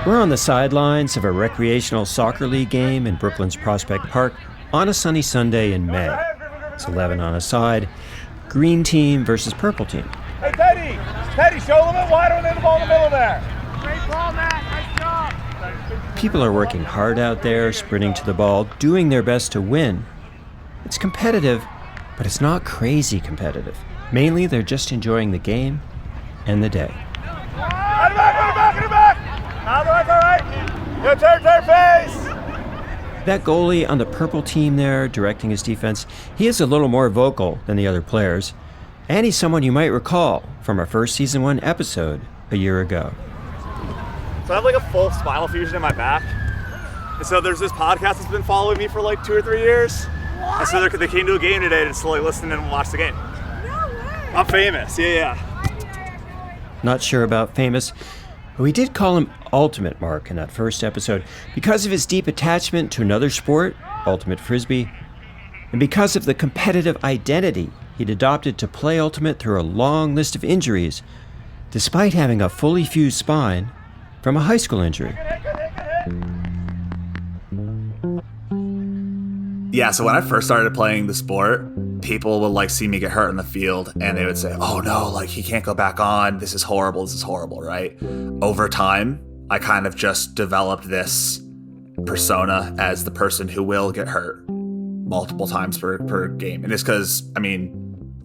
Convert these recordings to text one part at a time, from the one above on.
We're on the sidelines of a recreational soccer league game in Brooklyn's Prospect Park on a sunny Sunday in May. It's 11 on a side, green team versus purple team. Hey, Teddy, show a little bit wider and then the ball in the middle there. Great ball, Matt. Nice job. People are working hard out there, sprinting to the ball, doing their best to win. It's competitive, but it's not crazy competitive. Mainly, they're just enjoying the game and the day. Out of back. That's all right. Good turn face. That goalie on the purple team there, directing his defense, he is a little more vocal than the other players. And he's someone you might recall from our first Season 1 episode a year ago. So I have like a full spinal fusion in my back. And so there's this podcast that's been following me for like 2 or 3 years. What? And so they came to a game today to slowly listen and watch the game. No way. I'm famous, yeah. Not sure about famous, but we did call him Ultimate Mark in that first episode because of his deep attachment to another sport, Ultimate Frisbee, and because of the competitive identity he'd adopted to play Ultimate through a long list of injuries, despite having a fully fused spine from a high school injury. Yeah, so when I first started playing the sport, people would like see me get hurt in the field and they would say, oh no, like he can't go back on. This is horrible, right? Over time, I kind of just developed this persona as the person who will get hurt multiple times per game. And it's because,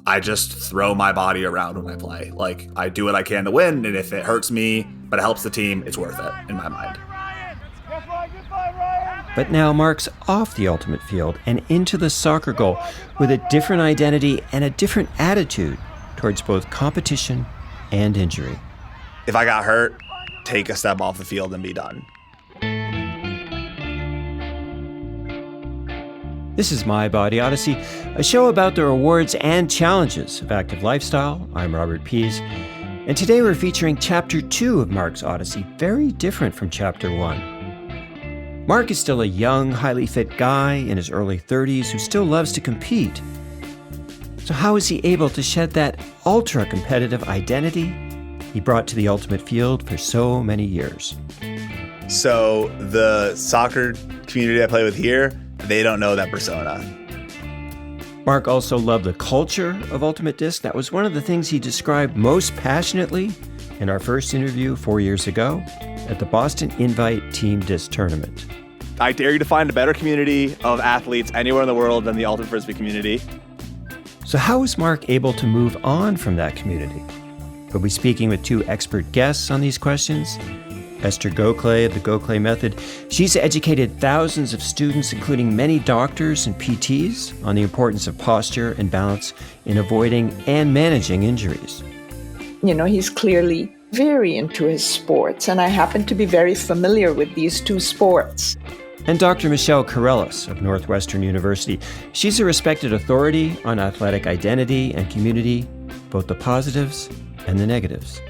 I just throw my body around when I play. Like, I do what I can to win, and if it hurts me, but it helps the team, it's worth it in my mind. But now Mark's off the Ultimate field and into the soccer goal with a different identity and a different attitude towards both competition and injury. If I got hurt, take a step off the field and be done. This is My Body Odyssey, a show about the rewards and challenges of active lifestyle. I'm Robert Pease, and today we're featuring Chapter 2 of Mark's Odyssey, very different from Chapter 1. Mark is still a young, highly fit guy in his early 30s who still loves to compete. So how is he able to shed that ultra-competitive identity he brought to the Ultimate field for so many years? So the soccer community I play with here, they don't know that persona. Mark also loved the culture of Ultimate Disc. That was one of the things he described most passionately in our first interview 4 years ago at the Boston Invite Team Disc Tournament. I dare you to find a better community of athletes anywhere in the world than the Ultimate Frisbee community. So how was Mark able to move on from that community? We'll be speaking with 2 expert guests on these questions. Esther Gokhale of the Gokhale Method. She's educated thousands of students, including many doctors and PTs, on the importance of posture and balance in avoiding and managing injuries. You know, he's clearly very into his sports, and I happen to be very familiar with these 2 sports. And Dr. Michele Kerulis of Northwestern University. She's a respected authority on athletic identity and community, both the positives and the negatives.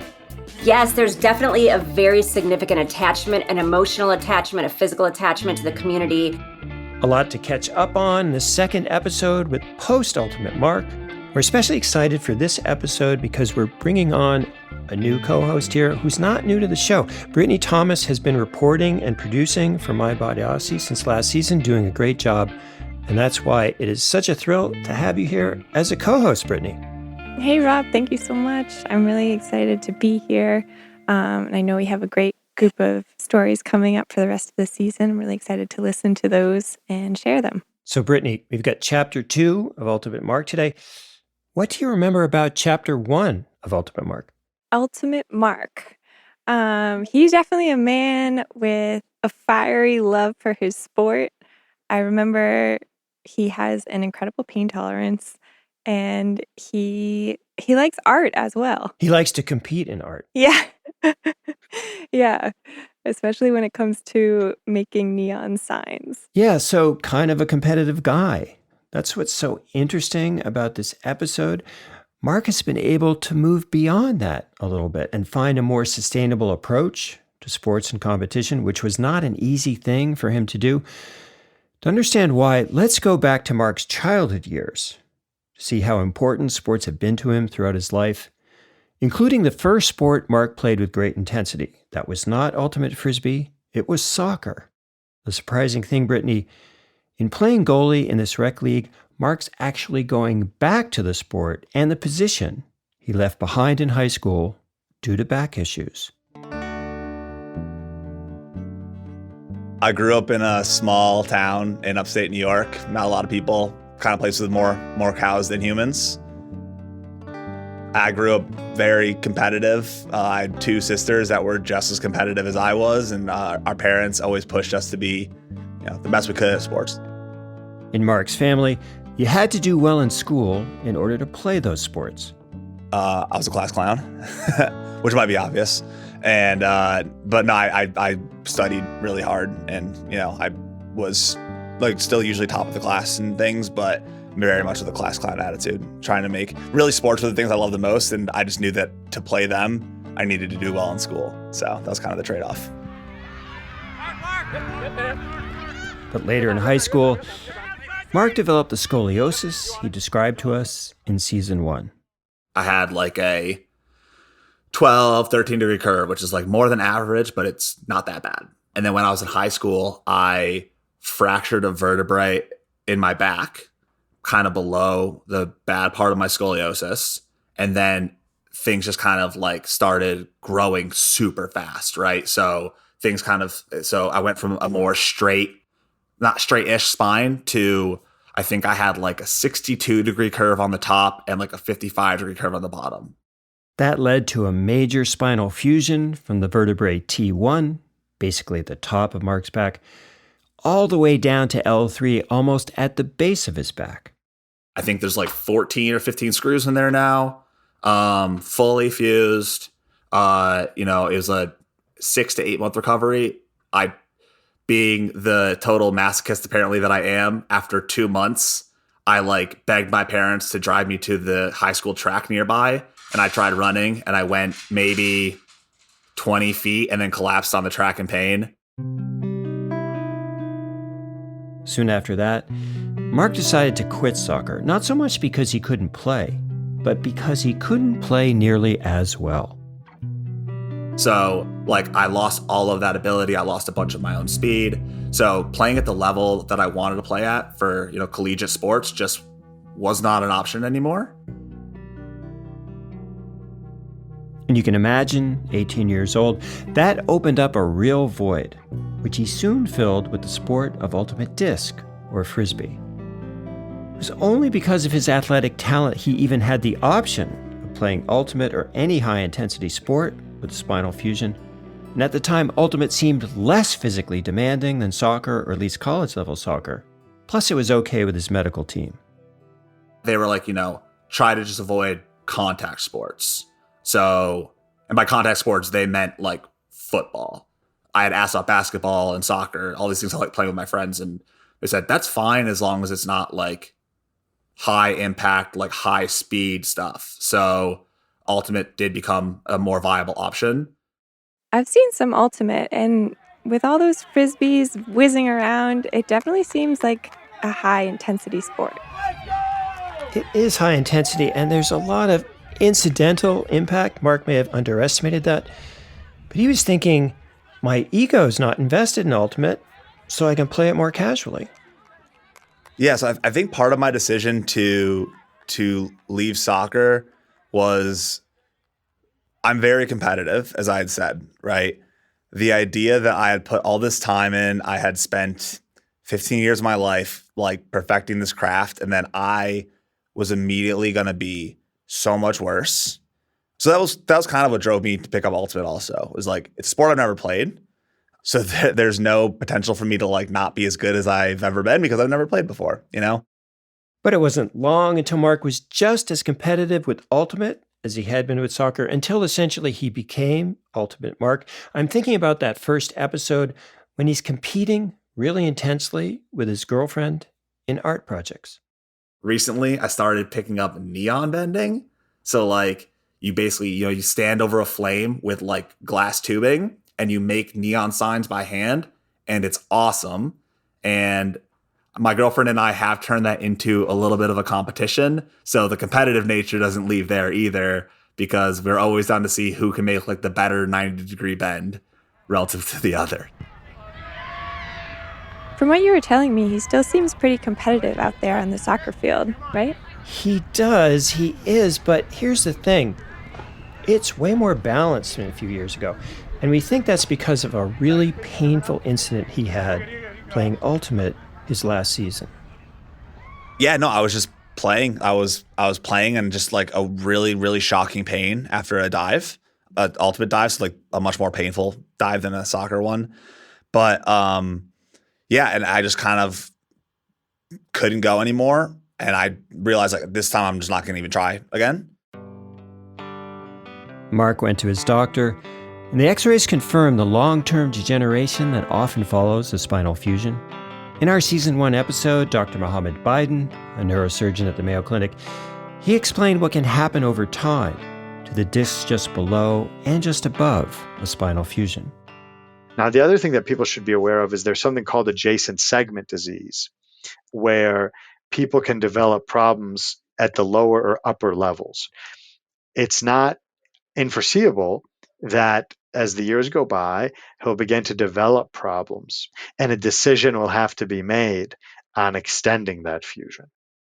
Yes, there's definitely a very significant attachment, an emotional attachment, a physical attachment to the community. A lot to catch up on in the second episode with post-Ultimate Mark. We're especially excited for this episode because we're bringing on a new co-host here who's not new to the show. Brittany Thomas has been reporting and producing for My Body Odyssey since last season, doing a great job. And that's why it is such a thrill to have you here as a co-host, Brittany. Hey, Rob, thank you so much. I'm really excited to be here. And I know we have a great group of stories coming up for the rest of the season. I'm really excited to listen to those and share them. So, Brittany, we've got Chapter 2 of Ultimate Mark today. What do you remember about Chapter 1 of Ultimate Mark? Ultimate Mark. He's definitely a man with a fiery love for his sport. I remember he has an incredible pain tolerance, and he likes art as well. He likes to compete in art. Yeah. Yeah. Especially when it comes to making neon signs. Yeah, so kind of a competitive guy. That's what's so interesting about this episode. Mark has been able to move beyond that a little bit and find a more sustainable approach to sports and competition, which was not an easy thing for him to do. To understand why, let's go back to Mark's childhood years to see how important sports have been to him throughout his life including the first sport Mark played with great intensity. That was not ultimate Frisbee, it was soccer. The surprising thing, Brittany, in playing goalie in this rec league, Mark's actually going back to the sport and the position he left behind in high school due to back issues. I grew up in a small town in upstate New York. Not a lot of people, kind of place with more cows than humans. I grew up very competitive. I had two sisters that were just as competitive as I was, and our parents always pushed us to be, the best we could at sports. In Mark's family, you had to do well in school in order to play those sports. I was a class clown, which might be obvious. And, but no, I studied really hard, and, I was still usually top of the class and things, but very much with a class clown attitude, trying to make really sports were the things I love the most. And I just knew that to play them, I needed to do well in school. So that was kind of the trade-off. But later in high school, Mark developed the scoliosis he described to us in season 1. I had a 12, 13 degree curve, which is more than average, but it's not that bad. And then when I was in high school, I fractured a vertebrae in my back, kind of below the bad part of my scoliosis. And then things just kind of started growing super fast, right? So so I went from a more not straight-ish spine to, I think I had a 62 degree curve on the top and a 55 degree curve on the bottom. That led to a major spinal fusion from the vertebrae T1, basically at the top of Mark's back, all the way down to L3, almost at the base of his back. I think there's 14 or 15 screws in there now, fully fused. It was a 6 to 8 month recovery. Being the total masochist apparently that I am, after 2 months, I begged my parents to drive me to the high school track nearby. And I tried running, and I went maybe 20 feet and then collapsed on the track in pain. Soon after that, Mark decided to quit soccer, not so much because he couldn't play, but because he couldn't play nearly as well. So, I lost all of that ability. I lost a bunch of my own speed. So playing at the level that I wanted to play at for, collegiate sports just was not an option anymore. And you can imagine, 18 years old, that opened up a real void, which he soon filled with the sport of ultimate disc, or Frisbee. It was only because of his athletic talent he even had the option of playing ultimate or any high-intensity sport with spinal fusion. And at the time, ultimate seemed less physically demanding than soccer, or at least college-level soccer. Plus, it was okay with his medical team. They were try to just avoid contact sports. So, and by contact sports, they meant football. I had asked about basketball and soccer, all these things I like playing with my friends. And they said, that's fine as long as it's not high impact, high speed stuff. So ultimate did become a more viable option. I've seen some ultimate, and with all those Frisbees whizzing around, it definitely seems like a high intensity sport. It is high intensity, and there's a lot of incidental impact. Mark may have underestimated that, but he was thinking, my ego's not invested in ultimate, so I can play it more casually. Yes, I think part of my decision to leave soccer was I'm very competitive, as I had said, right? The idea that I had put all this time in, I had spent 15 years of my life perfecting this craft, and then I was immediately going to be so much worse. So that was kind of what drove me to pick up ultimate also. It was it's a sport I've never played. So there's no potential for me to not be as good as I've ever been because I've never played before, But it wasn't long until Mark was just as competitive with ultimate as he had been with soccer, until essentially he became ultimate Mark. I'm thinking about that first episode when he's competing really intensely with his girlfriend in art projects. Recently, I started picking up neon bending. So you basically, you stand over a flame with glass tubing and you make neon signs by hand, and it's awesome. And my girlfriend and I have turned that into a little bit of a competition. So the competitive nature doesn't leave there either, because we're always down to see who can make like the better 90-degree bend relative to the other. From what you were telling me, he still seems pretty competitive out there on the soccer field, right? He does, he is, but here's the thing. It's way more balanced than a few years ago. And we think that's because of a really painful incident he had playing Ultimate his last season. Yeah, no, I was just playing. I was playing and just like a really, really shocking pain after a dive, an Ultimate dive, so like a much more painful dive than a soccer one. But yeah, and I just kind of couldn't go anymore. And I realized like this time I'm just not going to even try again. Mark went to his doctor, and the x-rays confirmed the long-term degeneration that often follows a spinal fusion. In our Season 1 episode, Dr. Mohammed Biden, a neurosurgeon at the Mayo Clinic, he explained what can happen over time to the discs just below and just above a spinal fusion. Now, the other thing that people should be aware of is there's something called adjacent segment disease, where people can develop problems at the lower or upper levels. It's not unforeseeable that as the years go by, he'll begin to develop problems, and a decision will have to be made on extending that fusion.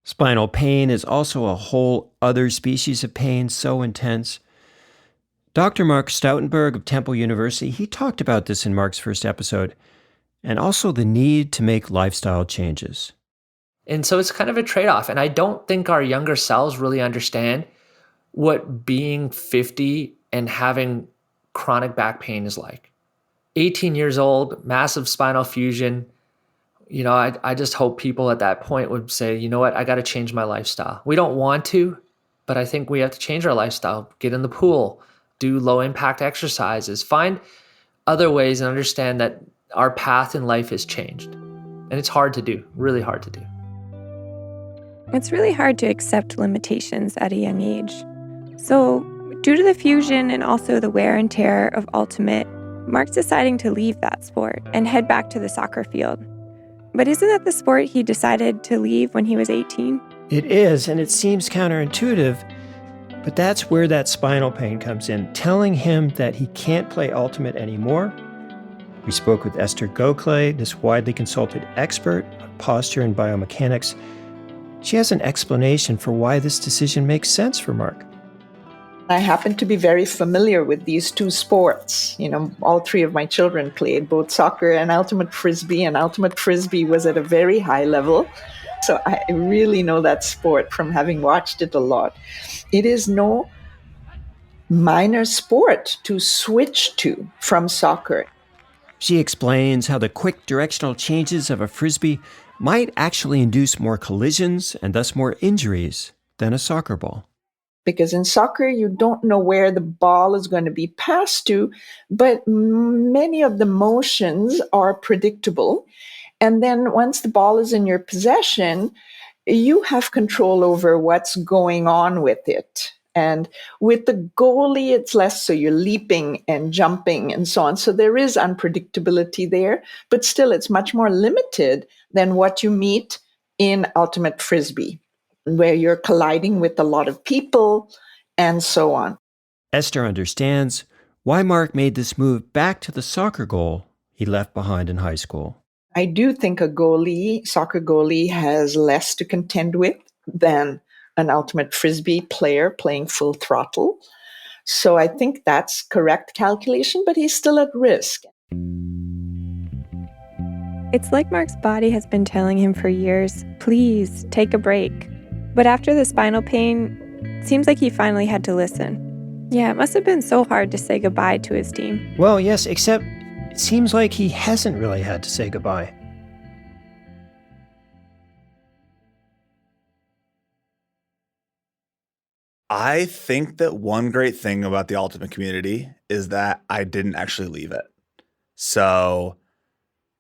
Spinal pain is also a whole other species of pain so intense. Dr. Mark Stoutenberg of Temple University, he talked about this in Mark's first episode, and also the need to make lifestyle changes. And so it's kind of a trade-off, and I don't think our younger selves really understand what being 50 and having chronic back pain is like. 18 years old, massive spinal fusion. You know, I just hope people at that point would say, you know what, I got to change my lifestyle. We don't want to, but I think we have to change our lifestyle. Get in the pool, do low impact exercises, find other ways and understand that our path in life has changed. And it's hard to do, really hard to do. It's really hard to accept limitations at a young age. So, due to the fusion and also the wear and tear of Ultimate, Mark's deciding to leave that sport and head back to the soccer field. But isn't that the sport he decided to leave when he was 18? It is, and it seems counterintuitive, but that's where that spinal pain comes in, telling him that he can't play Ultimate anymore. We spoke with Esther Gokhale, this widely consulted expert on posture and biomechanics. She has an explanation for why this decision makes sense for Mark. I happen to be very familiar with these two sports. You know, all three of my children played both soccer and ultimate Frisbee, and ultimate Frisbee was at a very high level. So I really know that sport from having watched it a lot. It is no minor sport to switch to from soccer. She explains how the quick directional changes of a Frisbee might actually induce more collisions and thus more injuries than a soccer ball. Because in soccer, you don't know where the ball is going to be passed to, but many of the motions are predictable. And then once the ball is in your possession, you have control over what's going on with it. And with the goalie, it's less, so you're leaping and jumping and so on. So there is unpredictability there, but still it's much more limited than what you meet in ultimate Frisbee, where you're colliding with a lot of people and so on. Esther understands why Mark made this move back to the soccer goal he left behind in high school. I do think a goalie, soccer goalie, has less to contend with than an ultimate Frisbee player playing full throttle. So I think that's correct calculation, but he's still at risk. It's like Mark's body has been telling him for years, please take a break. But after the spinal pain, it seems like he finally had to listen. Yeah, it must have been so hard to say goodbye to his team. Well, yes, except it seems like he hasn't really had to say goodbye. I think that one great thing about the Ultimate community is that I didn't actually leave it. So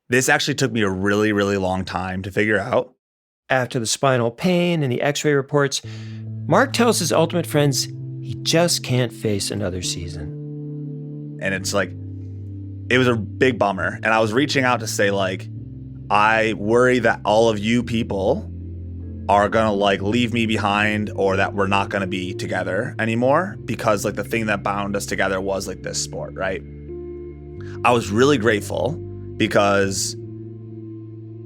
this actually took me a really, really long time to figure out. After the spinal pain and the x-ray reports, Mark tells his Ultimate friends he just can't face another season. And it's like, it was a big bummer. And I was reaching out to say, like, I worry that all of you people are gonna like leave me behind, or that we're not gonna be together anymore, because like the thing that bound us together was like this sport, right? I was really grateful because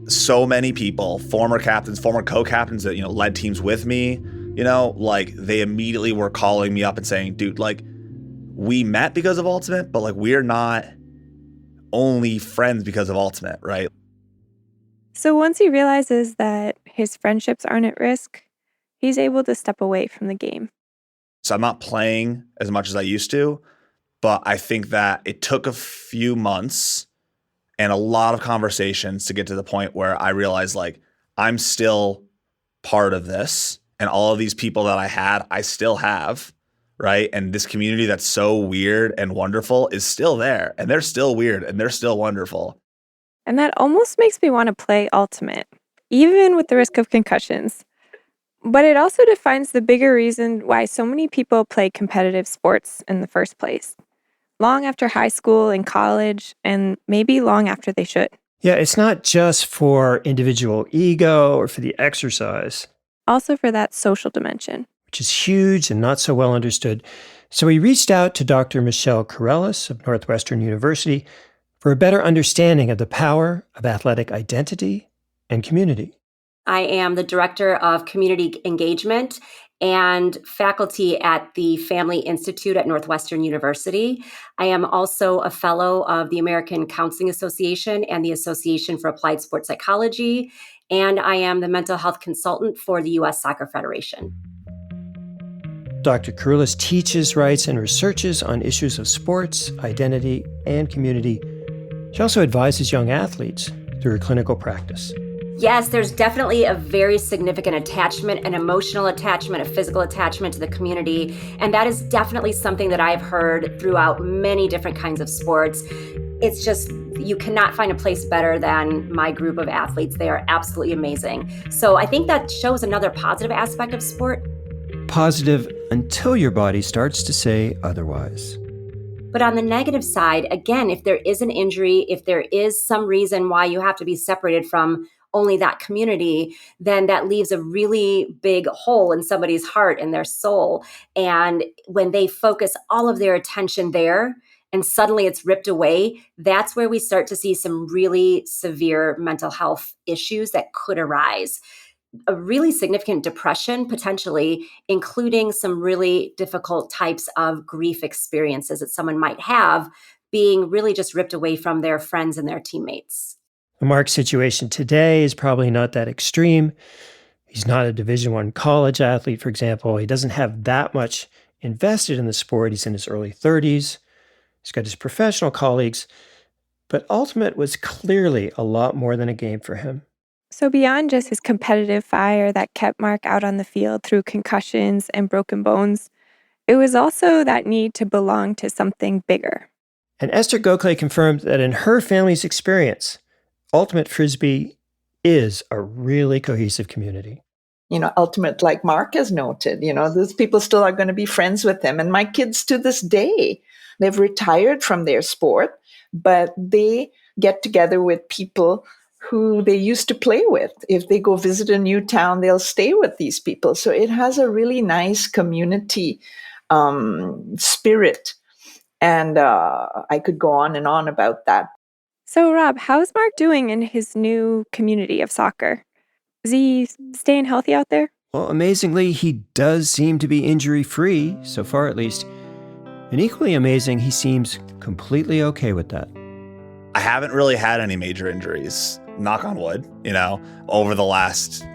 so many people, former captains, former co-captains that, led teams with me, like they immediately were calling me up and saying, dude, like we met because of Ultimate, but like we're not only friends because of Ultimate, right? So once he realizes that his friendships aren't at risk, he's able to step away from the game. So I'm not playing as much as I used to, but I think that it took a few months and a lot of conversations to get to the point where I realized like I'm still part of this, and all of these people that I had, I still have, right? And this community that's so weird and wonderful is still there, and they're still weird and they're still wonderful. And that almost makes me want to play Ultimate, even with the risk of concussions. But it also defines the bigger reason why so many people play competitive sports in the first place, long after high school and college, and maybe long after they should. Yeah, it's not just for individual ego or for the exercise. Also for that social dimension, which is huge and not so well understood. So we reached out to Dr. Michele Kerulis of Northwestern University for a better understanding of the power of athletic identity and community. I am the director of community engagement and faculty at the Family Institute at Northwestern University. I am also a fellow of the American Counseling Association and the Association for Applied Sports Psychology, and I am the mental health consultant for the U.S. Soccer Federation. Dr. Kerulis teaches, writes, and researches on issues of sports, identity, and community. She also advises young athletes through her clinical practice. Yes, there's definitely a very significant attachment, an emotional attachment, a physical attachment to the community. And that is definitely something that I've heard throughout many different kinds of sports. It's just, you cannot find a place better than my group of athletes. They are absolutely amazing. So I think that shows another positive aspect of sport. Positive until your body starts to say otherwise. But on the negative side, again, if there is an injury, if there is some reason why you have to be separated from only that community, then that leaves a really big hole in somebody's heart and their soul. And when they focus all of their attention there and suddenly it's ripped away, that's where we start to see some really severe mental health issues that could arise. A really significant depression, potentially, including some really difficult types of grief experiences that someone might have, being really just ripped away from their friends and their teammates. Mark's situation today is probably not that extreme. He's not a Division I college athlete, for example. He doesn't have that much invested in the sport. He's in his early 30s. He's got his professional colleagues. But Ultimate was clearly a lot more than a game for him. So beyond just his competitive fire that kept Mark out on the field through concussions and broken bones, it was also that need to belong to something bigger. And Esther Gokhale confirmed that in her family's experience, Ultimate Frisbee is a really cohesive community. Ultimate, like Mark has noted, those people still are going to be friends with him. And my kids to this day, they've retired from their sport, but they get together with people who they used to play with. If they go visit a new town, they'll stay with these people. So it has a really nice community spirit. And I could go on and on about that. So Rob, how's Mark doing in his new community of soccer? Is he staying healthy out there? Well, amazingly, he does seem to be injury-free, so far at least. And equally amazing, he seems completely okay with that. I haven't really had any major injuries, knock on wood, over the last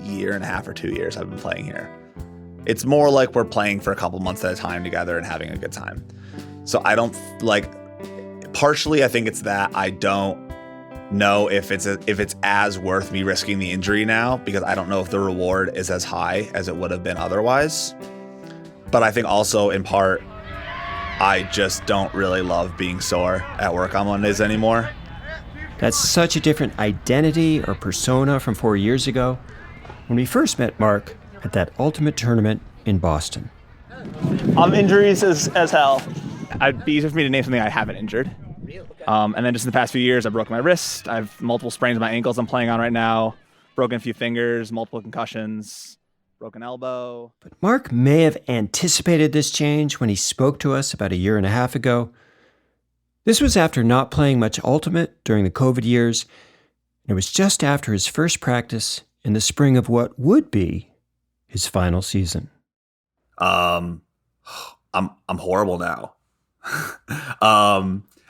year and a half or 2 years I've been playing here. It's more like we're playing for a couple months at a time together and having a good time. So I don't partially I think it's that I don't know if it's as worth me risking the injury now, because I don't know if the reward is as high as it would have been otherwise. But I think also in part, I just don't really love being sore at work on Mondays anymore. That's such a different identity or persona from 4 years ago when we first met Mark at that Ultimate tournament in Boston. Injuries as hell. It'd be easier for me to name something I haven't injured. And then just in the past few years, I broke my wrist. I have multiple sprains in my ankles I'm playing on right now. broken a few fingers, multiple concussions, broken elbow. But Mark may have anticipated this change when he spoke to us about a year and a half ago. This was after not playing much Ultimate during the COVID years. And it was just after his first practice in the spring of what would be his final season. I'm horrible now.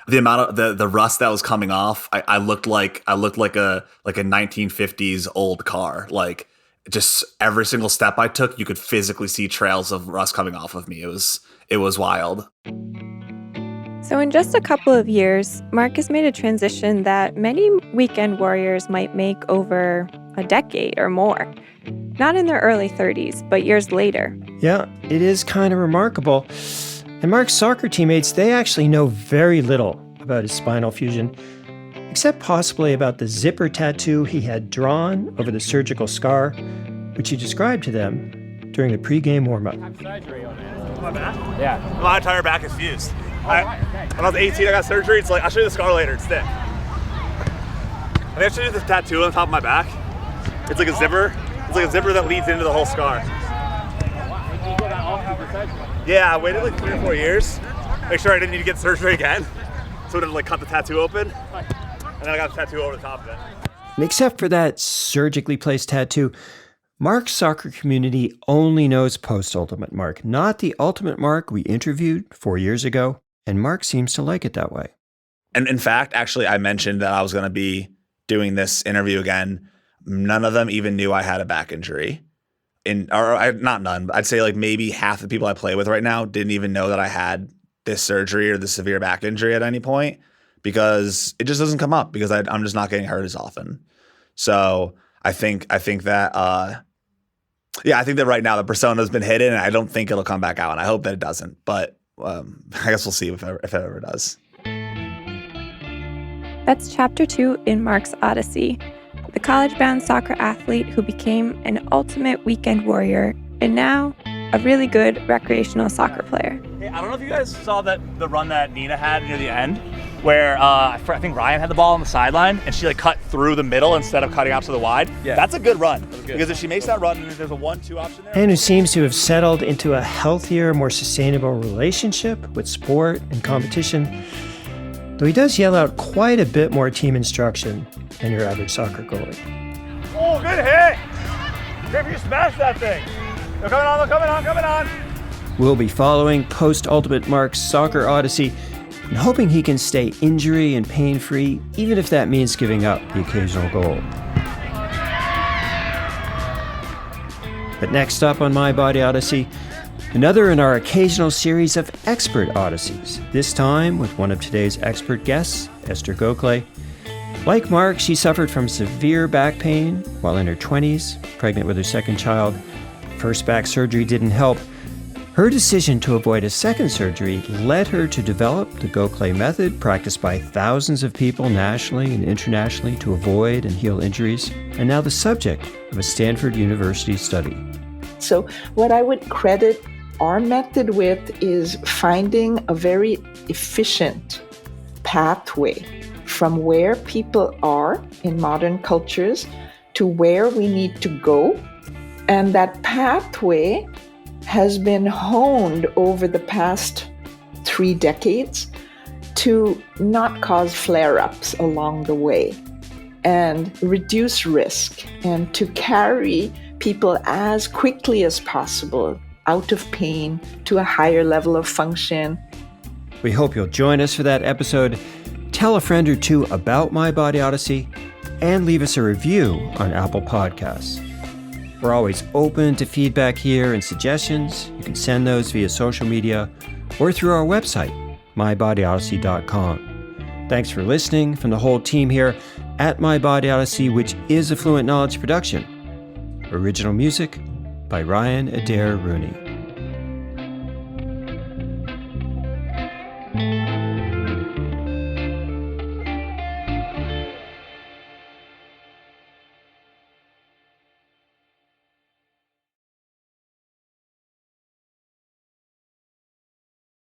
The amount of the rust that was coming off, I looked like a 1950s old car. Like, just every single step I took, you could physically see trails of rust coming off of me. It was wild. So in just a couple of years, Mark has made a transition that many weekend warriors might make over a decade or more. Not in their early 30s, but years later. Yeah, it is kind of remarkable. And Mark's soccer teammates, they actually know very little about his spinal fusion, except possibly about the zipper tattoo he had drawn over the surgical scar, which he described to them during the pregame warm-up. Surgery on it. My back? Yeah. My entire back is fused. When I was 18, I got surgery. It's like, I'll show you the scar later. It's thick. I think I should do this tattoo on the top of my back. It's like a zipper. It's like a zipper that leads into the whole scar. Yeah, I waited like 3 or 4 years. Make sure I didn't need to get surgery again. So I didn't like cut the tattoo open. And then I got the tattoo over the top of it. And except for that surgically placed tattoo, Mark's soccer community only knows post-Ultimate Mark, not the Ultimate Mark we interviewed 4 years ago. And Mark seems to like it that way. And in fact, actually, I mentioned that I was going to be doing this interview again. None of them even knew I had a back injury. Not none, but I'd say like maybe half the people I play with right now didn't even know that I had this surgery or this severe back injury at any point, because it just doesn't come up because I'm just not getting hurt as often. So I think that right now the persona's been hidden, and I don't think it'll come back out, and I hope that it doesn't. But I guess we'll see if it ever does. That's chapter 2 in Mark's Odyssey. The college-bound soccer athlete who became an ultimate weekend warrior and now a really good recreational soccer player. Hey, I don't know if you guys saw the run that Nina had near the end, where I think Ryan had the ball on the sideline and she like cut through the middle instead of cutting out to the wide. Yeah. That's a good run. Because if she makes that run, there's a 1-2 option there. And who seems to have settled into a healthier, more sustainable relationship with sport and competition. Though he does yell out quite a bit more team instruction than your average soccer goalie. Oh, good hit! Griff, you smashed that thing! They're coming on! We'll be following post-Ultimate Mark's soccer odyssey and hoping he can stay injury and pain-free, even if that means giving up the occasional goal. But next up on My Body Odyssey, another in our occasional series of expert odysseys, this time with one of today's expert guests, Esther Gokhale. Like Mark, she suffered from severe back pain while in her 20s, pregnant with her second child. First back surgery didn't help. Her decision to avoid a second surgery led her to develop the Gokhale method, practiced by thousands of people nationally and internationally to avoid and heal injuries, and now the subject of a Stanford University study. So what I would credit our method with is finding a very efficient pathway from where people are in modern cultures to where we need to go. And that pathway has been honed over the past 3 decades to not cause flare-ups along the way and reduce risk and to carry people as quickly as possible out of pain to a higher level of function. We hope you'll join us for that episode. Tell a friend or two about My Body Odyssey and leave us a review on Apple Podcasts. We're always open to feedback here and suggestions. You can send those via social media or through our website, mybodyodyssey.com. Thanks for listening from the whole team here at My Body Odyssey, which is a Fluent Knowledge production. Original music by Ryan Adair Rooney.